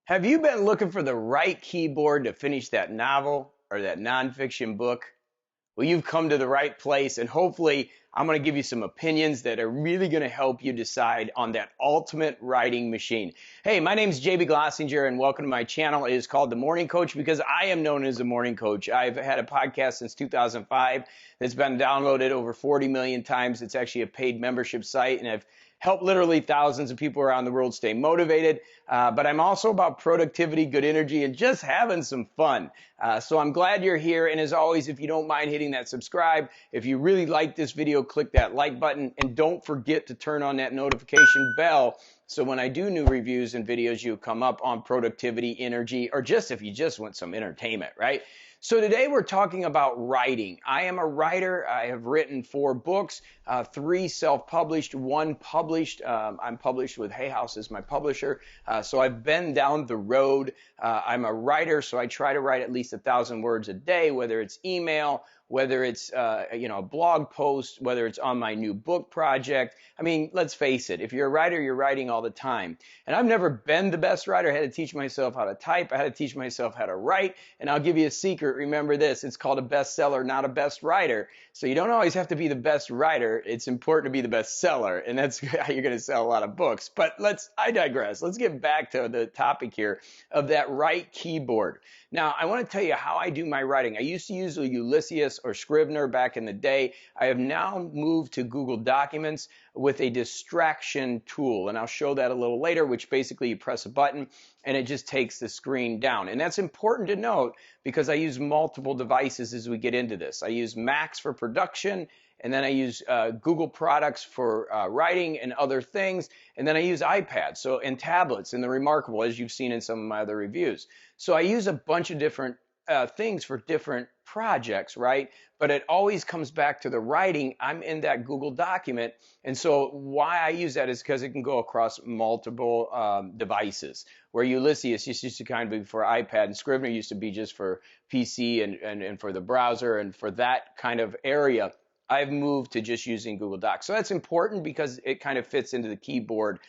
Have you been looking for the right keyboard to finish that novel or that nonfiction book? Well, you've come to the right place, and hopefully, I'm going to give you some opinions that are really going to help you decide on that ultimate writing machine. Hey, my name is JB Glossinger, and welcome to my channel. It is called The Morning Coach because I am known as the Morning Coach. I've had a podcast since 2005 that's been downloaded over 40 million times. It's actually a paid membership site, and I've helped literally thousands of people around the world stay motivated. But I'm also about productivity, good energy, and just having some fun. So I'm glad you're here. And as always, if you don't mind hitting that subscribe, if you really like this video, click that like button. And don't forget to turn on that notification bell so when I do new reviews and videos, you come up on productivity, energy, or just if you just want some entertainment, right? So today we're talking about writing. I am a writer. I have written 4 books, 3 self-published, 1 published. I'm published with Hay House as my publisher. So I've been down the road. I'm a writer, so I try to write at least 1,000 words a day, whether it's email, whether it's a blog post, whether it's on my new book project. I mean, let's face it, if you're a writer, you're writing all the time. And I've never been the best writer. I had to teach myself how to type. I had to teach myself how to write. And I'll give you a secret. Remember this, it's called a bestseller, not a best writer. So you don't always have to be the best writer. It's important to be the best seller. And that's how you're going to sell a lot of books. But I digress. Let's get back to the topic here of that right keyboard. Now, I want to tell you how I do my writing. I used to use Ulysses or Scrivener back in the day. I have now moved to Google Documents with a distraction tool, and I'll show that a little later, which basically you press a button and it just takes the screen down. And that's important to note because I use multiple devices as we get into this. I use Macs for production, and then I use Google products for writing and other things, and then I use iPads and tablets and the Remarkable, as you've seen in some of my other reviews. So I use a bunch of different things for different projects, right? But it always comes back to the writing. I'm in that Google document, and so why I use that is because it can go across multiple devices. Where Ulysses used to kind of be for iPad, and Scrivener used to be just for PC and for the browser and for that kind of area. I've moved to just using Google Docs. So that's important because it kind of fits into the keyboard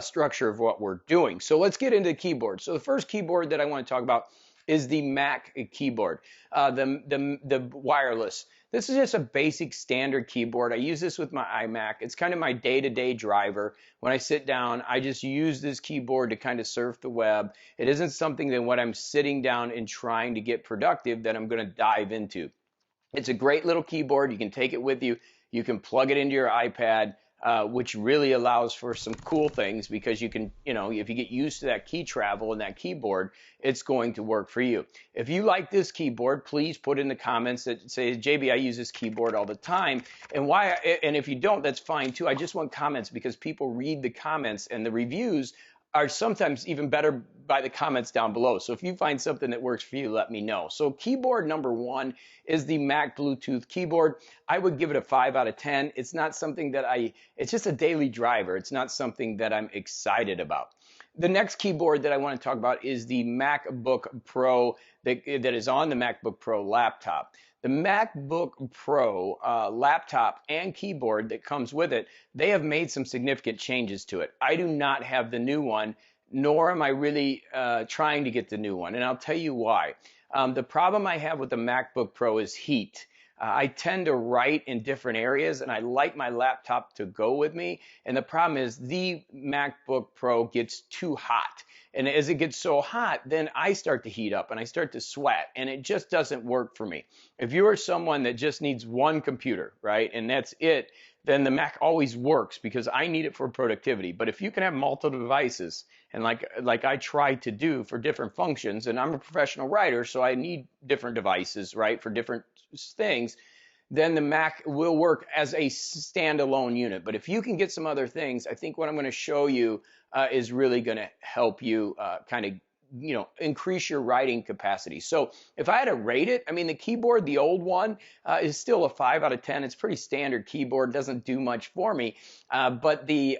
structure of what we're doing. So let's get into the keyboard. So the first keyboard that I want to talk about is the Mac keyboard, the wireless. This is just a basic standard keyboard. I use this with my iMac. It's kind of my day-to-day driver. When I sit down, I just use this keyboard to kind of surf the web. It isn't something that when I'm sitting down and trying to get productive that I'm going to dive into. It's a great little keyboard. You can take it with you. You can plug it into your iPad, which really allows for some cool things because you can, if you get used to that key travel and that keyboard, it's going to work for you. If you like this keyboard, please put in the comments that say, JB, I use this keyboard all the time. And why? And if you don't, that's fine too. I just want comments because people read the comments and the reviews are sometimes even better by the comments down below. So if you find something that works for you, let me know. So keyboard number 1 is the Mac Bluetooth keyboard. I would give it a 5 out of 10. It's not something that it's just a daily driver. It's not something that I'm excited about. The next keyboard that I want to talk about is the MacBook Pro that is on the MacBook Pro laptop. The MacBook Pro laptop and keyboard that comes with it, they have made some significant changes to it. I do not have the new one, nor am I really trying to get the new one, and I'll tell you why. The problem I have with the MacBook Pro is heat. I tend to write in different areas, and I like my laptop to go with me, and the problem is the MacBook Pro gets too hot. And as it gets so hot, then I start to heat up and I start to sweat, and it just doesn't work for me. If you are someone that just needs one computer, right, and that's it, then the Mac always works because I need it for productivity. But if you can have multiple devices, and like I try to do for different functions, and I'm a professional writer, so I need different devices, right, for different things, then the Mac will work as a standalone unit. But if you can get some other things, I think what I'm going to show you is really going to help you kind of increase your writing capacity. So if I had to rate it, I mean, the keyboard, the old one, is still a 5 out of 10. It's pretty standard keyboard, doesn't do much for me. But the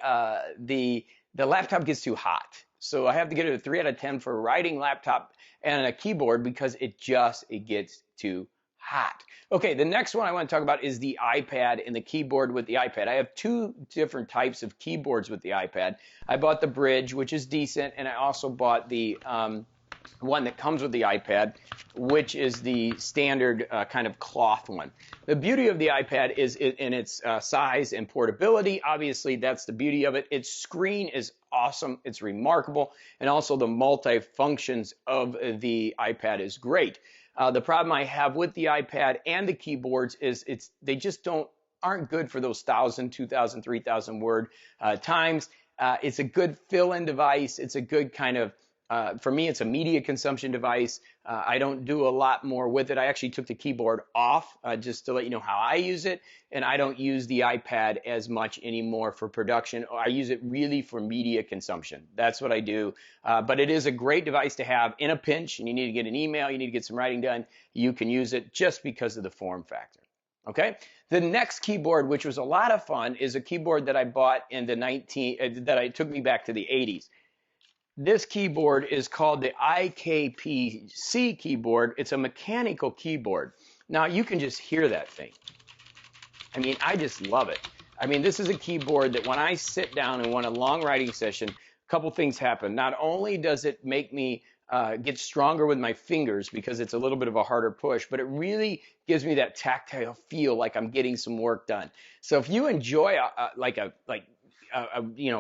laptop gets too hot. So I have to get it a 3 out of 10 for a writing laptop and a keyboard because it gets too hot. Okay, the next one I want to talk about is the iPad and the keyboard with the iPad. I have two different types of keyboards with the iPad. I bought the Bridge, which is decent, and I also bought the one that comes with the iPad, which is the standard kind of cloth one. The beauty of the iPad is in its size and portability. Obviously, that's the beauty of it. Its screen is awesome. It's remarkable. And also the multi-functions of the iPad is great. The problem I have with the iPad and the keyboards is they just aren't good for those 1,000, 2,000, 3,000 word times. It's a good fill-in device. It's a good kind of for me, it's a media consumption device. I don't do a lot more with it. I actually took the keyboard off just to let you know how I use it. And I don't use the iPad as much anymore for production. I use it really for media consumption. That's what I do. But it is a great device to have in a pinch, and you need to get an email, you need to get some writing done. You can use it just because of the form factor. Okay. The next keyboard, which was a lot of fun, is a keyboard that I bought in the took me back to the 80s. This keyboard is called the IKPC keyboard. It's a mechanical keyboard. Now you can just hear that thing. I mean, I just love it. I mean, this is a keyboard that when I sit down and want a long writing session, a couple things happen. Not only does it make me get stronger with my fingers because it's a little bit of a harder push, but it really gives me that tactile feel like I'm getting some work done. So if you enjoy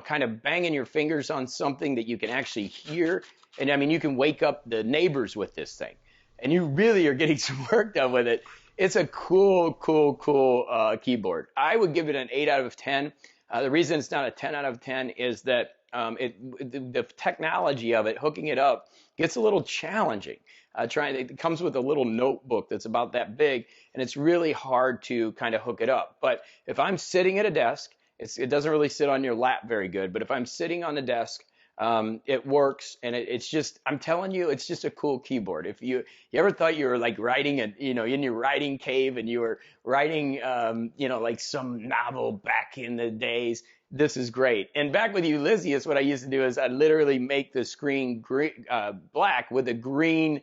kind of banging your fingers on something that you can actually hear. And I mean, you can wake up the neighbors with this thing and you really are getting some work done with it. It's a cool keyboard. I would give it an 8 out of 10. The reason it's not a 10 out of 10 is that the technology of it, hooking it up, gets a little challenging. It comes with a little notebook that's about that big, and it's really hard to kind of hook it up. But if I'm sitting at a desk, it doesn't really sit on your lap very good, but if I'm sitting on the desk, it works, and it's just, I'm telling you, it's just a cool keyboard. If you ever thought you were like writing in your writing cave and you were writing, like some novel back in the days, this is great. And back with Ulysses, what I used to do is I literally make the screen black with a green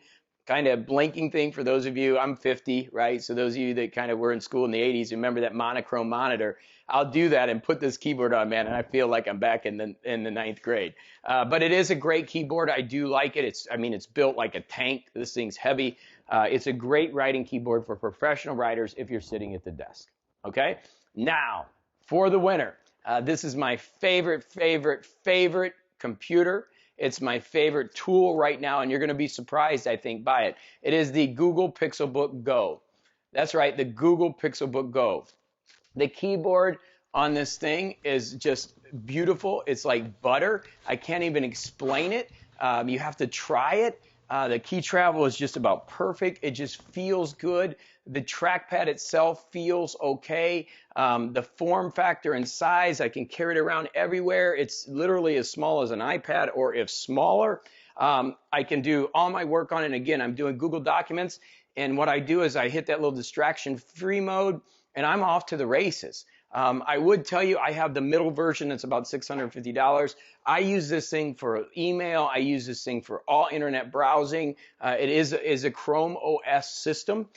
kind of blinking thing. For those of you, I'm 50, right? So those of you that kind of were in school in the 80s, remember that monochrome monitor. I'll do that and put this keyboard on, man, and I feel like I'm back in the ninth grade. But it is a great keyboard. I do like it. It's built like a tank. This thing's heavy. It's a great writing keyboard for professional writers if you're sitting at the desk. Okay? Now, for the winner. This is my favorite computer. It's my favorite tool right now, and you're going to be surprised, I think, by it. It is the Google Pixelbook Go. That's right, the Google Pixelbook Go. The keyboard on this thing is just beautiful. It's like butter. I can't even explain it. You have to try it. The key travel is just about perfect. It just feels good. The trackpad itself feels okay. The form factor and size, I can carry it around everywhere. It's literally as small as an iPad, or if smaller. I can do all my work on it. And again, I'm doing Google Documents. And what I do is I hit that little distraction-free mode, and I'm off to the races. I would tell you I have the middle version that's about $650. I use this thing for email. I use this thing for all internet browsing. It is a Chrome OS system,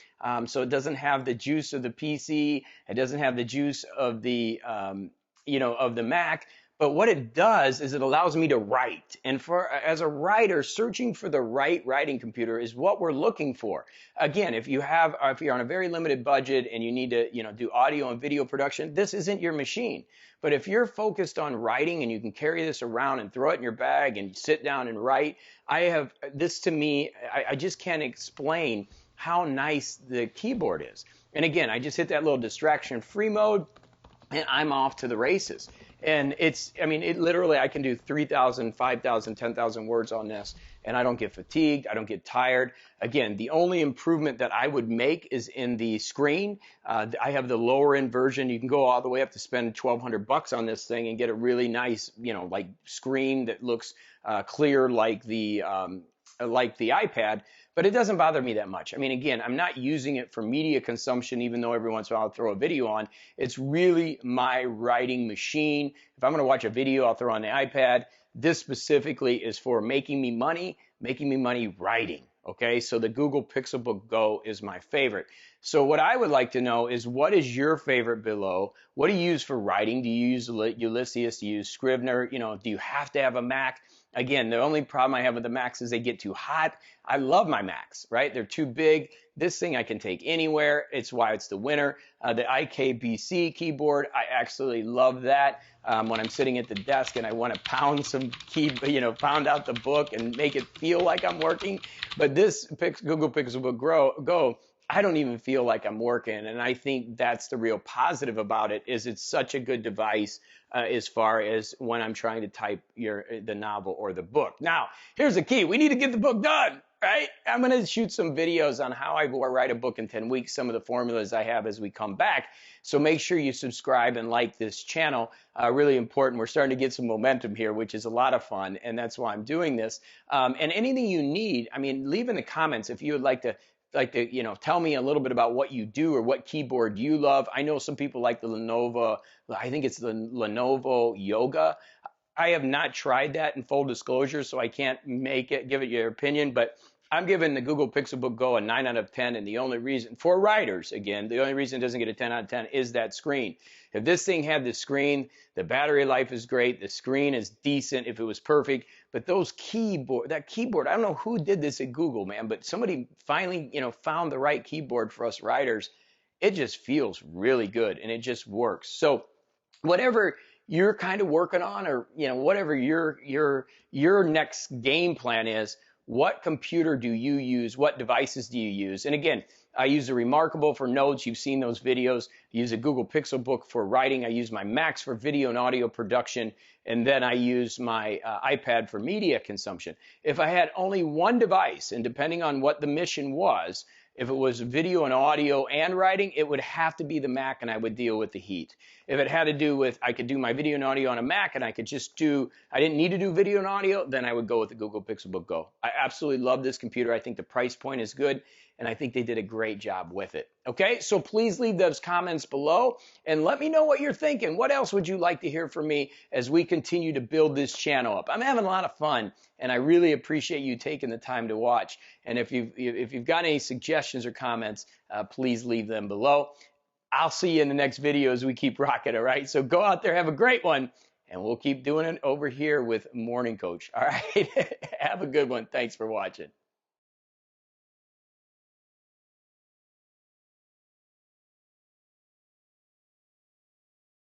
so it doesn't have the juice of the PC. It doesn't have the juice of the of the Mac. But what it does is it allows me to write. And as a writer, searching for the right writing computer is what we're looking for. Again, if you're on a very limited budget and you need to, do audio and video production, this isn't your machine. But if you're focused on writing and you can carry this around and throw it in your bag and sit down and write, this to me, I just can't explain how nice the keyboard is. And again, I just hit that little distraction-free mode and I'm off to the races. And literally, I can do 3,000, 5,000, 10,000 words on this, and I don't get fatigued. I don't get tired. Again, the only improvement that I would make is in the screen. I have the lower end version. You can go all the way up to spend $1,200 on this thing and get a really nice, screen that looks clear like the iPad. But it doesn't bother me that much. Again, I'm not using it for media consumption, even though every once in a while I'll throw a video on. It's really my writing machine. If I'm going to watch a video, I'll throw on the iPad. This specifically is for making me money writing. Okay, so the Google Pixelbook Go is my favorite. So what I would like to know is, what is your favorite below? What do you use for writing? Do you use Ulysses? Do you use Scrivener? Do you have to have a Mac? Again, the only problem I have with the Macs is they get too hot. I love my Macs, right? They're too big. This thing I can take anywhere. It's why it's the winner. The IKBC keyboard, I absolutely love that. When I'm sitting at the desk and I want to pound some pound out the book and make it feel like I'm working. But this Google Pixelbook Go, I don't even feel like I'm working. And I think that's the real positive about it, is it's such a good device as far as when I'm trying to type the novel or the book. Now, here's the key. We need to get the book done, right? I'm going to shoot some videos on how I write a book in 10 weeks, some of the formulas I have as we come back. So make sure you subscribe and like this channel. Really important. We're starting to get some momentum here, which is a lot of fun, and that's why I'm doing this. And anything you need, leave in the comments if you would like to tell me a little bit about what you do or what keyboard you love. I know some people like the Lenovo, I think it's the Lenovo Yoga. I have not tried that, in full disclosure, so I can't give it your opinion, but I'm giving the Google Pixelbook Go a 9 out of 10, and the only reason, for writers, again, the only reason it doesn't get a 10 out of 10 is that screen. If this thing had the screen, the battery life is great, the screen is decent if it was perfect, but that keyboard, I don't know who did this at Google, man, but somebody finally, found the right keyboard for us writers. It just feels really good, and it just works. So whatever you're kind of working on, or whatever your next game plan is, what computer do you use? What devices do you use? And again, I use a Remarkable for notes. You've seen those videos. I use a Google Pixelbook for writing. I use my Macs for video and audio production. And then I use my iPad for media consumption. If I had only one device, and depending on what the mission was, if it was video and audio and writing, it would have to be the Mac, and I would deal with the heat. If it had to do with, I could do my video and audio on a Mac, and I didn't need to do video and audio, then I would go with the Google Pixelbook Go. I absolutely love this computer. I think the price point is good, and I think they did a great job with it. Okay, so please leave those comments below and let me know what you're thinking. What else would you like to hear from me as we continue to build this channel up? I'm having a lot of fun, and I really appreciate you taking the time to watch. And if you've got any suggestions or comments, please leave them below. I'll see you in the next video as we keep rocking, all right? So go out there, have a great one, and we'll keep doing it over here with Morning Coach, all right? Have a good one. Thanks for watching.